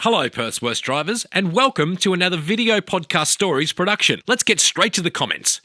Hello, Perth's Worst Drivers, and welcome to another video podcast stories production. Let's get straight to the comments.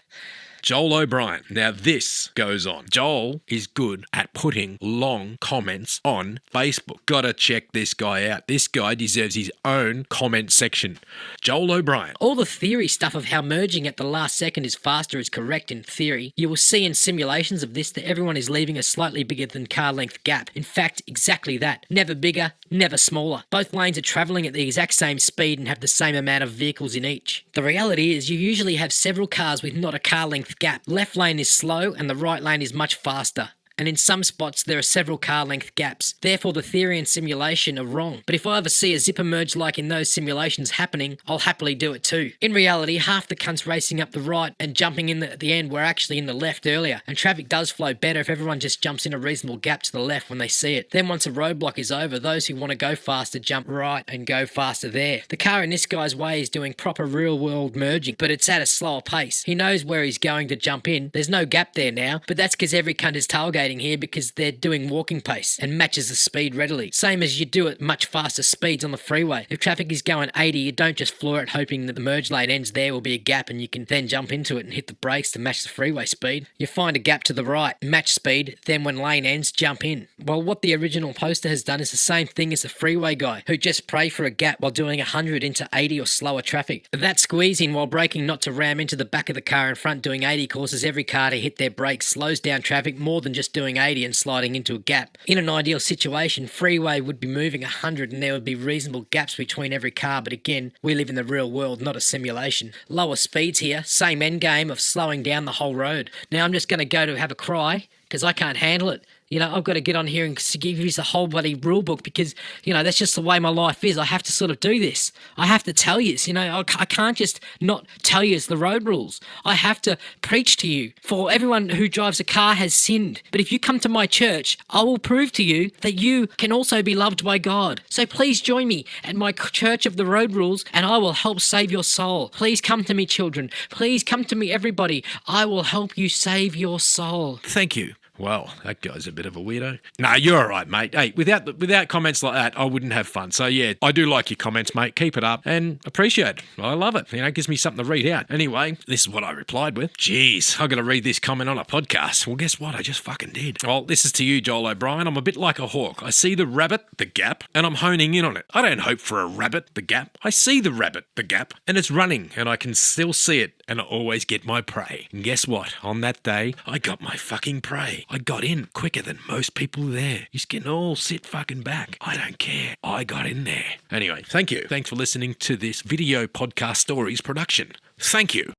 Joel O'Brien. Now this goes on. Joel is good at putting long comments on Facebook. Gotta check this guy out. This guy deserves his own comment section. Joel O'Brien. All the theory stuff of how merging at the last second is faster is correct in theory. You will see in simulations of this that everyone is leaving a slightly bigger than car length gap. In fact, exactly that. Never bigger, never smaller. Both lanes are travelling at the exact same speed and have the same amount of vehicles in each. The reality is you usually have several cars with not a car length gap. Left lane is slow and the right lane is much faster. And in some spots there are several car length gaps. Therefore the theory and simulation are wrong. But if I ever see a zipper merge like in those simulations happening, I'll happily do it too. In reality, half the cunts racing up the right and jumping in at the end were actually in the left earlier. And traffic does flow better if everyone just jumps in a reasonable gap to the left when they see it. Then once a roadblock is over, those who want to go faster jump right and go faster there. The car in this guy's way is doing proper real world merging, but it's at a slower pace. He knows where he's going to jump in. There's no gap there now, but that's because every cunt is tailgating here because they're doing walking pace and matches the speed readily. Same as you do at much faster speeds on the freeway. If traffic is going 80, you don't just floor it hoping that the merge lane ends there will be a gap and you can then jump into it and hit the brakes to match the freeway speed. You find a gap to the right, match speed, then when lane ends, jump in. Well, what the original poster has done is the same thing as the freeway guy who just pray for a gap while doing 100 into 80 or slower traffic. That squeezing while braking not to ram into the back of the car in front doing 80 causes every car to hit their brakes, slows down traffic more than just doing 80 and sliding into a gap. In an ideal situation, freeway would be moving 100 and there would be reasonable gaps between every car, but again, we live in the real world, not a simulation. Lower speeds here, same end game of slowing down the whole road. Now I'm just going to go to have a cry because I can't handle it. You know, I've got to get on here and give you the whole bloody rule book because, you know, that's just the way my life is. I have to sort of do this. I have to tell you, you know, I can't just not tell you the road rules. I have to preach to you. For everyone who drives a car has sinned. But if you come to my church, I will prove to you that you can also be loved by God. So please join me at my church of the road rules and I will help save your soul. Please come to me, children. Please come to me, everybody. I will help you save your soul. Thank you. Well, that guy's a bit of a weirdo. Nah, you're all right, mate. Hey, without comments like that, I wouldn't have fun. So yeah, I do like your comments, mate. Keep it up and appreciate it. I love it. You know, it gives me something to read out. Anyway, this is what I replied with. Jeez, I got to read this comment on a podcast. Well, guess what? I just fucking did. Well, this is to you, Joel O'Brien. I'm a bit like a hawk. I see the rabbit, the gap, and I'm honing in on it. I don't hope for a rabbit, the gap. I see the rabbit, the gap, and it's running, and I can still see it, and I always get my prey. And guess what? On that day, I got my fucking prey. I got in quicker than most people there. You can all sit fucking back. I don't care. I got in there. Anyway, thank you. Thanks for listening to this video podcast stories production. Thank you.